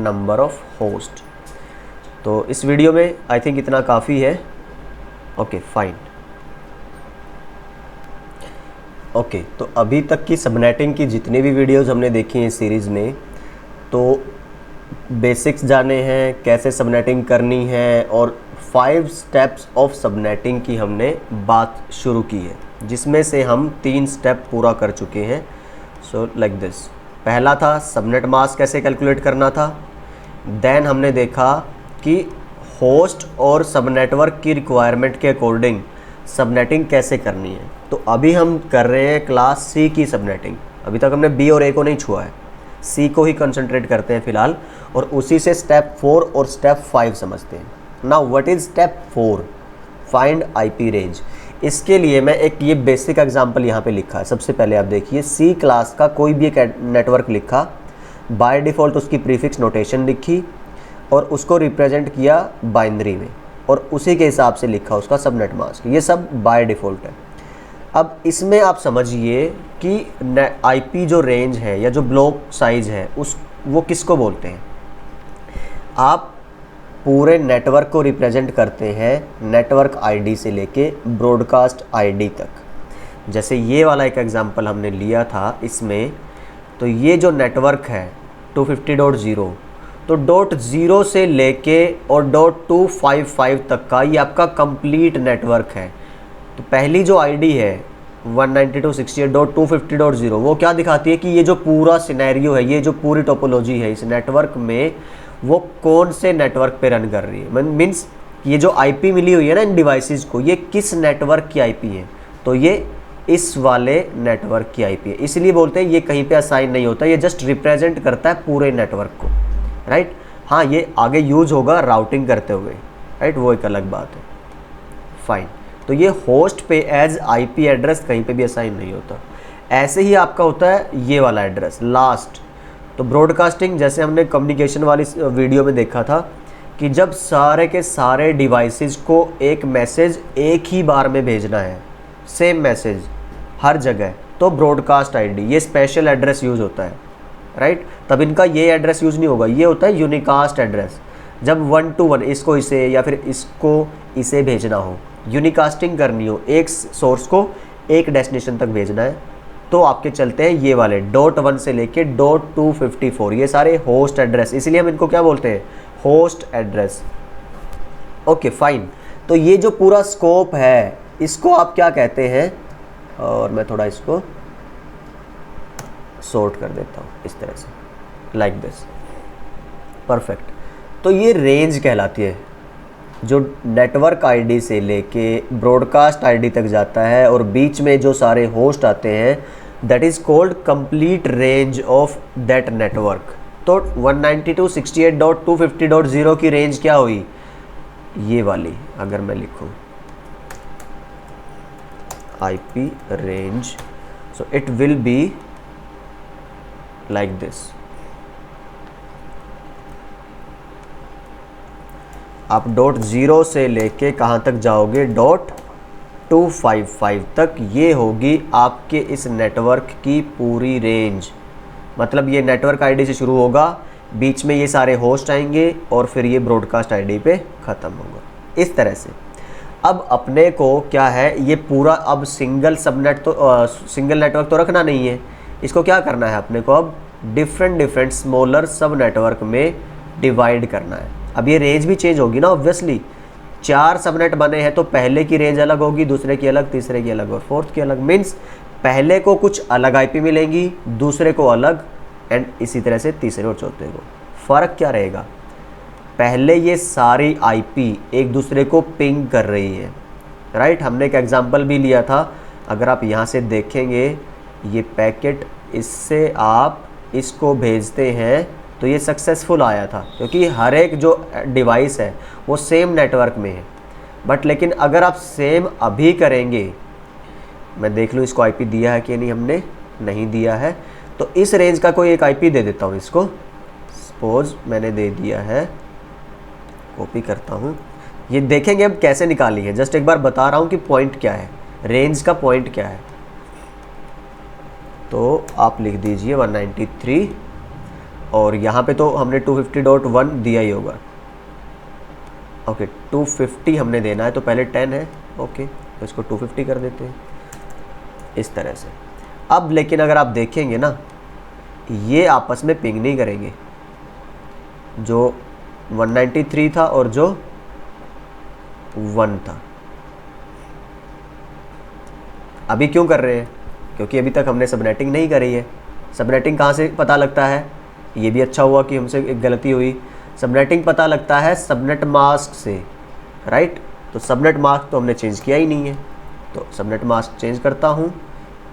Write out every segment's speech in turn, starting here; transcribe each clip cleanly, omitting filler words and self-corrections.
Number of host. तो इस video में आई थिंक इतना काफ़ी है। Okay fine. ओके तो अभी तक की सबनेटिंग की जितनी भी वीडियोज़ हमने देखी हैं इस सीरीज़ में, तो बेसिक्स जाने हैं, कैसे सबनेटिंग करनी है, और 5 स्टेप्स ऑफ सबनेटिंग की हमने बात शुरू की है, जिसमें से हम 3 स्टेप पूरा कर चुके हैं। So like this. पहला था सबनेट मास्क कैसे कैलकुलेट करना था। देन हमने देखा कि होस्ट और सब नेटवर्क की रिक्वायरमेंट के अकॉर्डिंग सबनेटिंग कैसे करनी है। तो अभी हम कर रहे हैं क्लास सी की सबनेटिंग। अभी तक हमने बी और ए को नहीं छुआ है, सी को ही कंसंट्रेट करते हैं फ़िलहाल, और उसी से स्टेप 4 और स्टेप 5 समझते हैं। Now what is step 4? Find IP range. इसके लिए मैं एक ये बेसिक एग्जांपल यहाँ पे लिखा है। सबसे पहले आप देखिए, सी क्लास का कोई भी एक नेटवर्क लिखा, बाय डिफ़ॉल्ट उसकी प्रीफिक्स नोटेशन लिखी और उसको रिप्रेजेंट किया बाइनरी में, और उसी के हिसाब से लिखा उसका सबनेट मास्क। ये सब बाय डिफ़ॉल्ट है। अब इसमें आप समझिए कि आईपी जो रेंज है या जो ब्लॉक साइज़ है वो किसको बोलते हैं। आप पूरे नेटवर्क को रिप्रेजेंट करते हैं नेटवर्क आईडी से लेके ब्रॉडकास्ट आईडी तक। जैसे ये वाला एक एग्जांपल हमने लिया था इसमें, तो ये जो नेटवर्क है 250.0, तो .0 से लेके और .255 तक का ये आपका कंप्लीट नेटवर्क है। तो पहली जो आईडी है 192.168.250.0 वो क्या दिखाती है कि ये जो पूरा सिनेरियो है, ये जो पूरी टोपोलॉजी है इस नेटवर्क में, वो कौन से नेटवर्क पे रन कर रही है। मीन्स ये जो आईपी मिली हुई है ना इन डिवाइसेस को, ये किस नेटवर्क की आईपी है। तो ये इस वाले नेटवर्क की आईपी है, इसलिए बोलते हैं ये कहीं पे असाइन नहीं होता, ये जस्ट रिप्रेजेंट करता है पूरे नेटवर्क को, राइट। हाँ, ये आगे यूज होगा राउटिंग करते हुए, राइट, वो एक अलग बात है। फाइन। तो ये होस्ट पे एज आईपी एड्रेस कहीं पे भी असाइन नहीं होता। ऐसे ही आपका होता है ये वाला एड्रेस लास्ट। तो ब्रॉडकास्टिंग, जैसे हमने कम्युनिकेशन वाली वीडियो में देखा था कि जब सारे के सारे डिवाइसेस को एक मैसेज एक ही बार में भेजना है, सेम मैसेज हर जगह, तो ब्रॉडकास्ट आईडी ये स्पेशल एड्रेस यूज़ होता है, राइट। तब इनका ये एड्रेस यूज़ नहीं होगा, ये होता है यूनिकास्ट एड्रेस। जब 1 to 1 इसको इसे या फिर इसको इसे भेजना हो, यूनिकास्टिंग करनी हो, एक सोर्स को एक डेस्टिनेशन तक भेजना है, तो आपके चलते हैं ये वाले .1 से लेके .254, ये सारे होस्ट एड्रेस, इसलिए हम इनको क्या बोलते हैं, होस्ट एड्रेस। Okay fine. तो ये जो पूरा स्कोप है इसको आप क्या कहते हैं, और मैं थोड़ा इसको सॉर्ट कर देता हूँ इस तरह से, लाइक दिस, परफेक्ट। तो ये रेंज कहलाती है, जो नेटवर्क आईडी से लेके ब्रॉडकास्ट आईडी तक जाता है और बीच में जो सारे होस्ट आते हैं, that is called complete range of that network. तो 192.168.250.0 की रेंज क्या हुई, ये वाली। अगर मैं लिखूँ IP range, so it will be like this। आप .0 से लेके कहाँ तक जाओगे, .255 तक, ये होगी आपके इस नेटवर्क की पूरी रेंज। मतलब ये नेटवर्क आईडी से शुरू होगा, बीच में ये सारे होस्ट आएंगे और फिर ये ब्रॉडकास्ट आईडी पे ख़त्म होगा, इस तरह से। अब अपने को क्या है, ये पूरा अब सिंगल सिंगल नेटवर्क तो रखना नहीं है, इसको क्या करना है अपने को, अब डिफरेंट स्मॉलर सब नेटवर्क में डिवाइड करना है। अब ये रेंज भी चेंज होगी ना ऑब्वियसली। 4 सबनेट बने हैं तो पहले की रेंज अलग होगी, दूसरे की अलग, तीसरे की अलग और फोर्थ की अलग। मीन्स पहले को कुछ अलग आईपी मिलेंगी, दूसरे को अलग, एंड इसी तरह से तीसरे और चौथे को। फ़र्क क्या रहेगा, पहले ये सारी आईपी एक दूसरे को पिंग कर रही है, राइट। हमने एक एग्जांपल भी लिया था, अगर आप यहाँ से देखेंगे, ये पैकेट इससे आप इसको भेजते हैं तो ये सक्सेसफुल आया था, क्योंकि हर एक जो डिवाइस है वो सेम नेटवर्क में है। बट लेकिन अगर आप सेम अभी करेंगे, मैं देख लूँ इसको आईपी दिया है कि नहीं, हमने नहीं दिया है, तो इस रेंज का कोई एक आईपी दे देता हूँ इसको। सपोज मैंने दे दिया है, कॉपी करता हूँ, ये देखेंगे अब कैसे निकाली है। जस्ट एक बार बता रहा हूँ कि पॉइंट क्या है, रेंज का पॉइंट क्या है। तो आप लिख दीजिए 193 और यहाँ पे तो हमने 250.1 दिया ही होगा। ओके 250 हमने देना है, तो पहले 10 है, ओके तो इसको 250 कर देते हैं इस तरह से। अब लेकिन अगर आप देखेंगे ना, ये आपस में पिंग नहीं करेंगे, जो 193 था और जो 1 था। अभी क्यों कर रहे हैं? क्योंकि अभी तक हमने सबनेटिंग नहीं करी है। सबनेटिंग कहाँ से पता लगता है? ये भी अच्छा हुआ कि हमसे एक गलती हुई। सबनेटिंग पता लगता है सबनेट मास्क से, राइट। तो सबनेट मास्क तो हमने चेंज किया ही नहीं है, तो सबनेट मास्क चेंज करता हूँ,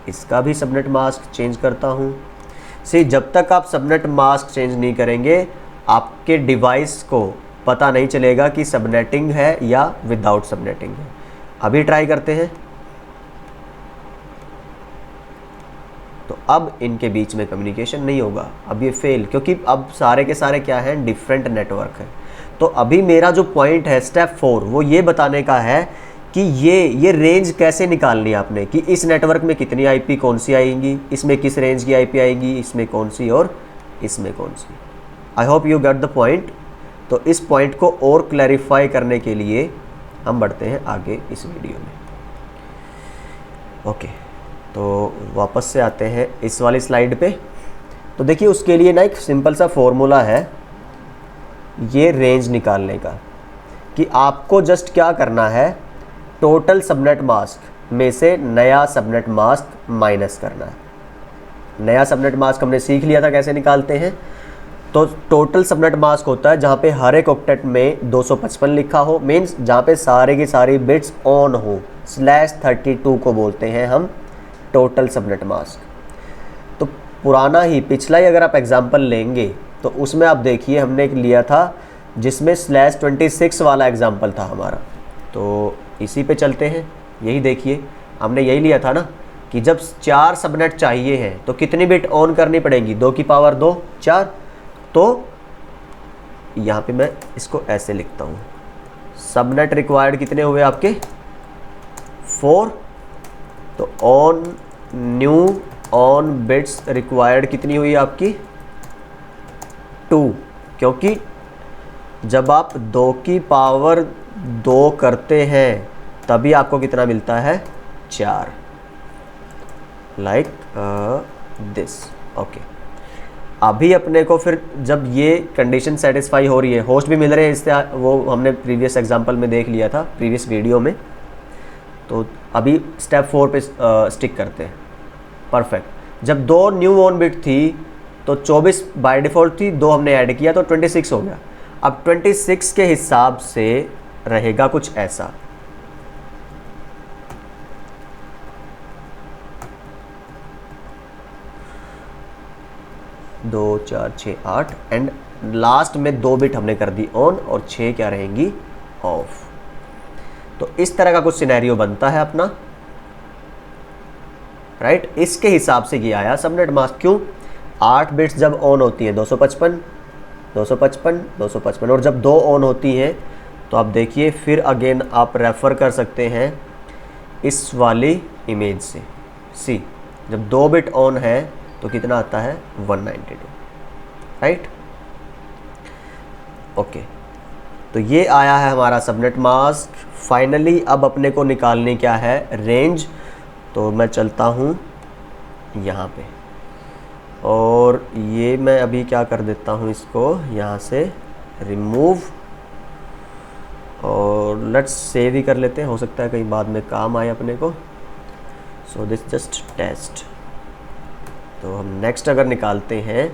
इसका भी सबनेट मास्क चेंज करता हूँ। जब तक आप सबनेट मास्क चेंज नहीं करेंगे, आपके डिवाइस को पता नहीं चलेगा कि सबनेटिंग है या विदाउट सबनेटिंग है। अभी ट्राई करते हैं। तो अब इनके बीच में कम्युनिकेशन नहीं होगा, अब ये फेल, क्योंकि अब सारे के सारे क्या हैं, डिफरेंट नेटवर्क है। तो अभी मेरा जो पॉइंट है स्टेप 4, वो ये बताने का है कि ये रेंज कैसे निकालनी है आपने, कि इस नेटवर्क में कितनी आईपी कौन सी आएंगी, इसमें किस रेंज की आईपी आएगी, इसमें कौन सी और इसमें कौन सी। I hope you get the point. तो इस पॉइंट को और क्लैरिफाई करने के लिए हम बढ़ते हैं आगे इस वीडियो में। ओके तो वापस से आते हैं इस वाली स्लाइड पे। तो देखिए उसके लिए ना एक सिंपल सा फॉर्मूला है ये रेंज निकालने का, कि आपको जस्ट क्या करना है, टोटल सबनेट मास्क में से नया सबनेट मास्क माइनस करना है। नया सबनेट मास्क हमने सीख लिया था कैसे निकालते हैं। तो टोटल सबनेट मास्क होता है जहाँ पे हर एक ऑक्टेट में 255 लिखा हो, मीन्स जहाँ पे सारे की सारी बिट्स ऑन हो, /32 को बोलते हैं हम टोटल सबनेट मास्क। तो पुराना ही पिछला ही अगर आप एग्जांपल लेंगे तो उसमें आप देखिए हमने एक लिया था जिसमें /26 वाला एग्जांपल था हमारा। तो इसी पे चलते हैं, यही देखिए हमने यही लिया था ना कि जब 4 सबनेट चाहिए हैं तो कितनी बिट ऑन करनी पड़ेगी, 2 की पावर 2 4। तो यहाँ पे मैं इसको ऐसे लिखता हूँ, सबनेट रिक्वायर्ड कितने हुए आपके 4। तो on new on bits required कितनी हुई आपकी 2, क्योंकि जब आप 2 की पावर 2 करते हैं तभी आपको कितना मिलता है 4, लाइक दिस। ओके अभी अपने को फिर जब ये कंडीशन सेटिस्फाई हो रही है, होस्ट भी मिल रहे हैं इससे, वो हमने प्रीवियस एग्जांपल में देख लिया था प्रीवियस वीडियो में। तो अभी स्टेप 4 पे स्टिक करते हैं। परफेक्ट। जब 2 न्यू ऑन बिट थी तो 24 बाय डिफ़ॉल्ट थी, 2 हमने ऐड किया तो 26 हो गया। अब 26 के हिसाब से रहेगा कुछ ऐसा, दो 4 6 8 एंड लास्ट में 2 बिट हमने कर दी ऑन और 6 क्या रहेंगी ऑफ। तो इस तरह का कुछ सिनेरियो बनता है अपना, राइट। इसके हिसाब से ये आया सबनेट मास्क। क्यों? 8 बिट्स जब ऑन होती हैं 255 255 255, और जब 2 ऑन होती हैं तो आप देखिए फिर अगेन आप रेफ़र कर सकते हैं इस वाली इमेज से। सी जब 2 बिट ऑन है तो कितना आता है 192, राइट। ओके तो ये आया है हमारा सबनेट मास्क। फाइनली अब अपने को निकालने क्या है, रेंज। तो मैं चलता हूँ यहाँ पे और ये मैं अभी क्या कर देता हूँ, इसको यहाँ से रिमूव और लेट्स सेव ही कर लेते हैं, हो सकता है कहीं बाद में काम आए अपने को। So this just test. तो हम नेक्स्ट अगर निकालते हैं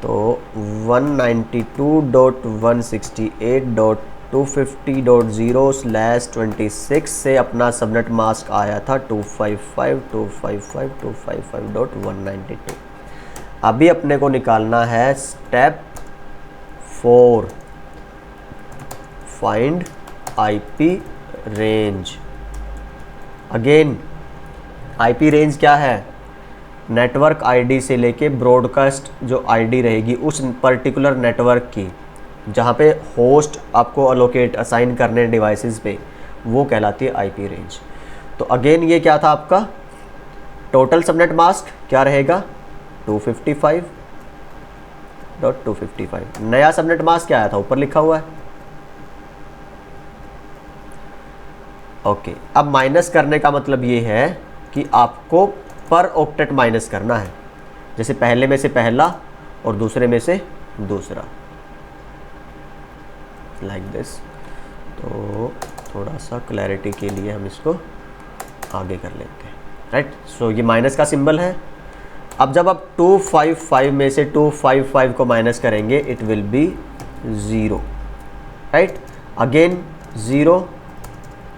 तो 192.168.250.0/26 से अपना सबनेट मास्क आया था 255.255.255.192। अभी अपने को निकालना है step 4, find IP range. Again IP range क्या है, नेटवर्क आईडी से लेके ब्रॉडकास्ट जो आईडी रहेगी उस पर्टिकुलर नेटवर्क की, जहाँ पे होस्ट आपको अलोकेट असाइन करने डिवाइसेस पे, वो कहलाती है आईपी रेंज। तो अगेन ये क्या था आपका टोटल सबनेट मास्क क्या रहेगा 255 192.168.255। नया सबनेट मास्क क्या आया था, ऊपर लिखा हुआ है। ओके, अब माइनस करने का मतलब ये है कि आपको पर ऑक्टेट माइनस करना है, जैसे पहले में से पहला और दूसरे में से दूसरा, लाइक दिस। तो थोड़ा सा क्लैरिटी के लिए हम इसको आगे कर लेते हैं, राइट। सो ये माइनस का सिंबल है। अब जब आप 255 में से 255 को माइनस करेंगे, it will be 0, right. Again 0,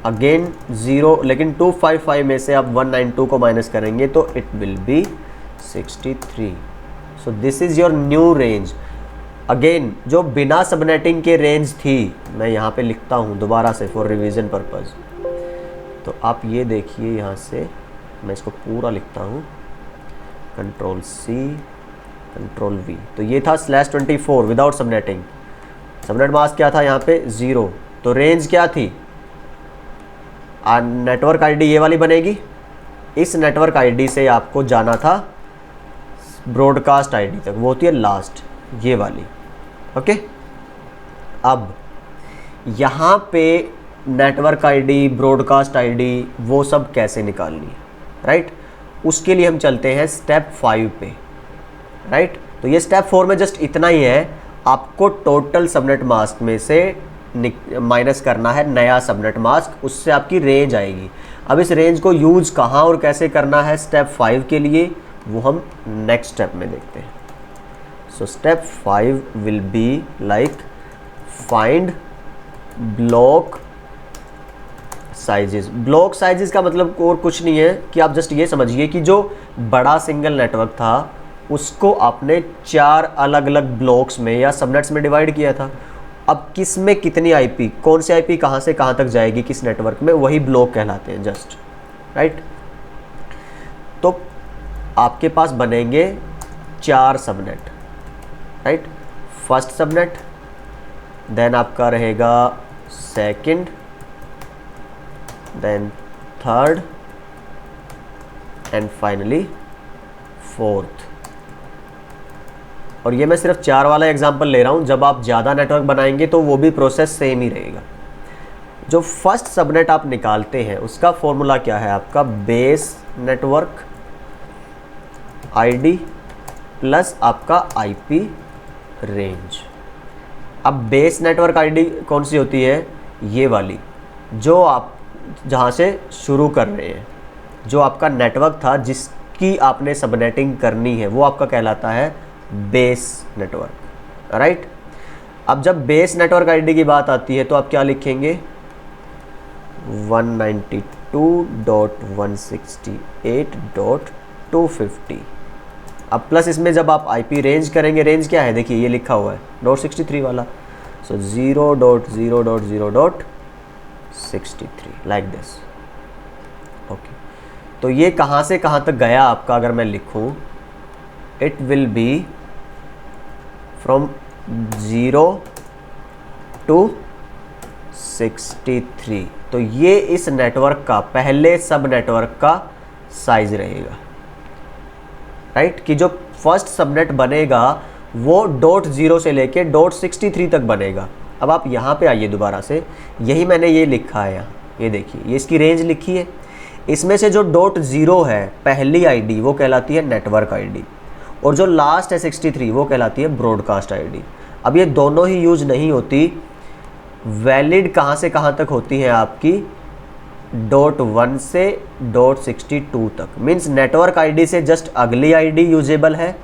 again 0, लेकिन 255 में से आप 192 को माइनस करेंगे तो it will be 63। So this is your new range. Again जो बिना सबनेटिंग के रेंज थी, मैं यहाँ पे लिखता हूँ दोबारा से फॉर रिवीजन पर्पज़। तो आप ये देखिए, यहाँ से मैं इसको पूरा लिखता हूँ, कंट्रोल C, कंट्रोल V। तो ये था /24 विदाउट सबनेटिंग। सबनेट मास्क क्या था यहाँ पे, 0। तो रेंज क्या थी, नेटवर्क आईडी ये वाली बनेगी। इस नेटवर्क आईडी से आपको जाना था ब्रॉडकास्ट आईडी तक, वो होती है लास्ट, ये वाली। ओके, अब यहाँ पे नेटवर्क आईडी, ब्रॉडकास्ट आईडी, वो सब कैसे निकालनी है, राइट। उसके लिए हम चलते हैं स्टेप 5 पे, राइट। तो ये स्टेप 4 में जस्ट इतना ही है, आपको टोटल सबनेट मास्क में से माइनस करना है नया सबनेट मास्क, उससे आपकी रेंज आएगी। अब इस रेंज को यूज़ कहाँ और कैसे करना है स्टेप 5 के लिए, वो हम नेक्स्ट स्टेप में देखते हैं। So step 5 will be like find block sizes. Block sizes का मतलब और कुछ नहीं है कि आप जस्ट ये समझिए कि जो बड़ा सिंगल नेटवर्क था उसको आपने 4 अलग अलग ब्लॉक्स में या सबनेट्स में डिवाइड किया था। अब किस में कितनी आईपी, कौन सी आईपी कहाँ से कहाँ तक जाएगी किस नेटवर्क में, वही ब्लॉक कहलाते हैं जस्ट, राइट। तो आपके पास बनेंगे 4 subnet, right. First subnet, then आपका रहेगा second, then third and finally fourth. और ये मैं सिर्फ 4 वाला एग्जांपल ले रहा हूँ, जब आप ज़्यादा नेटवर्क बनाएंगे तो वो भी प्रोसेस सेम ही रहेगा। जो फर्स्ट सबनेट आप निकालते हैं उसका फॉर्मूला क्या है आपका, बेस नेटवर्क आईडी प्लस आपका आईपी रेंज। अब बेस नेटवर्क आईडी कौन सी होती है, ये वाली, जो आप जहाँ से शुरू कर रहे हैं, जो आपका नेटवर्क था जिसकी आपने सबनेटिंग करनी है, वो आपका कहलाता है बेस नेटवर्क, राइट। अब जब बेस नेटवर्क आईडी की बात आती है तो आप क्या लिखेंगे, 192.168.250। अब प्लस इसमें जब आप आईपी रेंज करेंगे, रेंज क्या है देखिए, ये लिखा हुआ है .63 वाला। सो 0.0.0.63 लाइक दिस। ओके, तो ये कहाँ से कहाँ तक गया आपका, अगर मैं लिखूँ, it will be from 0 to 63। तो ये इस नेटवर्क का, पहले सब नेटवर्क का साइज रहेगा, राइट। कि जो फर्स्ट सबनेट बनेगा वो .0 से लेके .63 तक बनेगा। अब आप यहाँ पे आइए दोबारा से, यही मैंने ये लिखा है यहाँ, ये देखिए, ये इसकी रेंज लिखी है। इसमें से जो .0 है पहली आईडी, वो कहलाती है नेटवर्क आईडी, और जो लास्ट है 63 वो कहलाती है ब्रॉडकास्ट आईडी। अब ये दोनों ही यूज नहीं होती, वैलिड कहाँ से कहाँ तक होती है आपकी, .1 से .62 तक। मीन्स नेटवर्क आईडी से जस्ट अगली आईडी यूजेबल है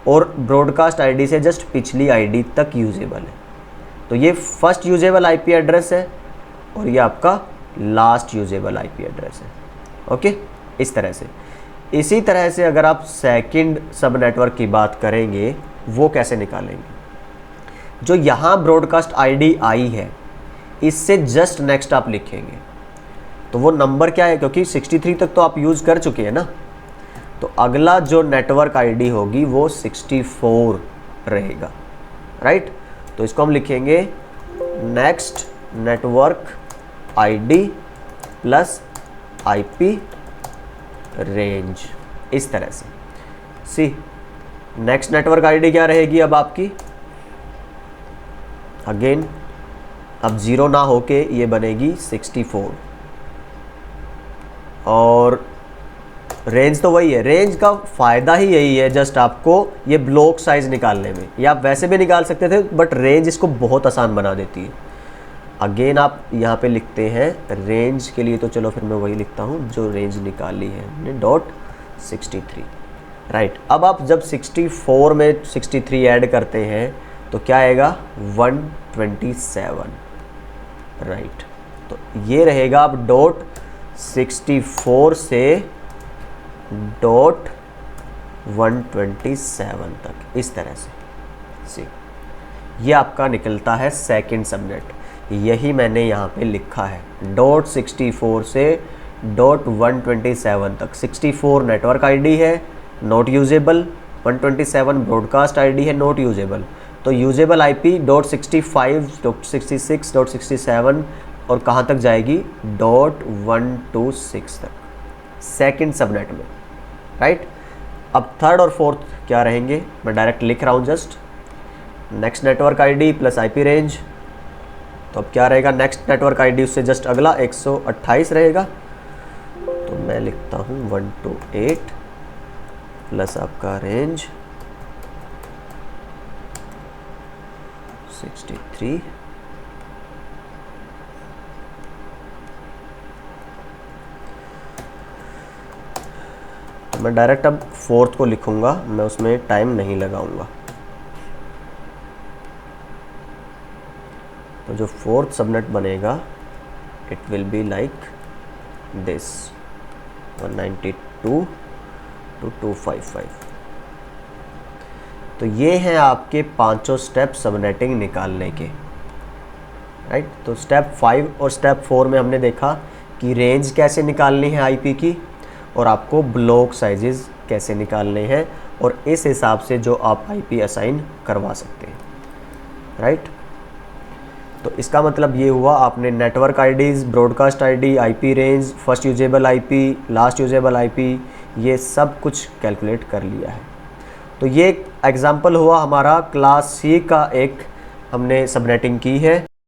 और ब्रॉडकास्ट आईडी से जस्ट पिछली आईडी तक यूजेबल है। तो ये फर्स्ट यूजेबल आईपी एड्रेस है और ये आपका लास्ट यूजेबल आईपी एड्रेस है। ओके, इस तरह से। इसी तरह से अगर आप सेकंड सब नेटवर्क की बात करेंगे, वो कैसे निकालेंगे, जो यहाँ ब्रॉडकास्ट आईडी आई है इससे जस्ट नेक्स्ट आप लिखेंगे। तो वो नंबर क्या है, क्योंकि 63 तक तो आप यूज़ कर चुके हैं ना, तो अगला जो नेटवर्क आईडी होगी वो 64 रहेगा, राइट। तो इसको हम लिखेंगे next network ID plus IP range, इस तरह से। सी नेक्स्ट नेटवर्क आईडी क्या रहेगी अब आपकी, अगेन अब 0 ना होके ये बनेगी 64, और रेंज तो वही है। रेंज का फ़ायदा ही यही है जस्ट आपको ये ब्लॉक साइज़ निकालने में, या आप वैसे भी निकाल सकते थे बट रेंज इसको बहुत आसान बना देती है। अगेन आप यहाँ पे लिखते हैं रेंज के लिए, तो चलो फिर मैं वही लिखता हूँ जो रेंज निकाली है हमने, .63, राइट। अब आप जब 64 में 63 ऐड करते हैं तो क्या आएगा 127, राइट। तो ये रहेगा अब .64 से .127 तक, इस तरह से सी ये आपका निकलता है सेकंड सबनेट। यही मैंने यहाँ पे लिखा है, .64 से .127 तक। 64 नेटवर्क आईडी है, नॉट यूजेबल, 127 ब्रॉडकास्ट आईडी है, नॉट यूजेबल। तो यूजेबल आईपी .65, .66, .67 और कहाँ तक जाएगी, .126 तक सेकंड सबनेट में, राइट। अब थर्ड और फोर्थ क्या रहेंगे, मैं डायरेक्ट लिख रहा हूँ just, next network ID plus IP range. तो अब क्या रहेगा, नेक्स्ट नेटवर्क आईडी उससे जस्ट अगला 128 रहेगा, तो मैं लिखता हूँ 128 प्लस आपका रेंज 63, तो मैं डायरेक्ट अब फोर्थ को लिखूंगा, मैं उसमें टाइम नहीं लगाऊंगा। तो जो फोर्थ सबनेट बनेगा it will be like this 192 to 255। तो ये हैं आपके पांचों स्टेप सबनेटिंग निकालने के, राइट। तो स्टेप 5 और स्टेप 4 में हमने देखा कि रेंज कैसे निकालनी है आईपी की, और आपको ब्लॉक साइजेस कैसे निकालने हैं, और इस हिसाब से जो आप आईपी असाइन करवा सकते हैं, राइट। तो इसका मतलब ये हुआ आपने network IDs, broadcast ID, IP range, first usable IP, last usable IP, ये सब कुछ कैलकुलेट कर लिया है। तो ये एग्जाम्पल हुआ हमारा क्लास सी का, एक हमने सबनेटिंग की है।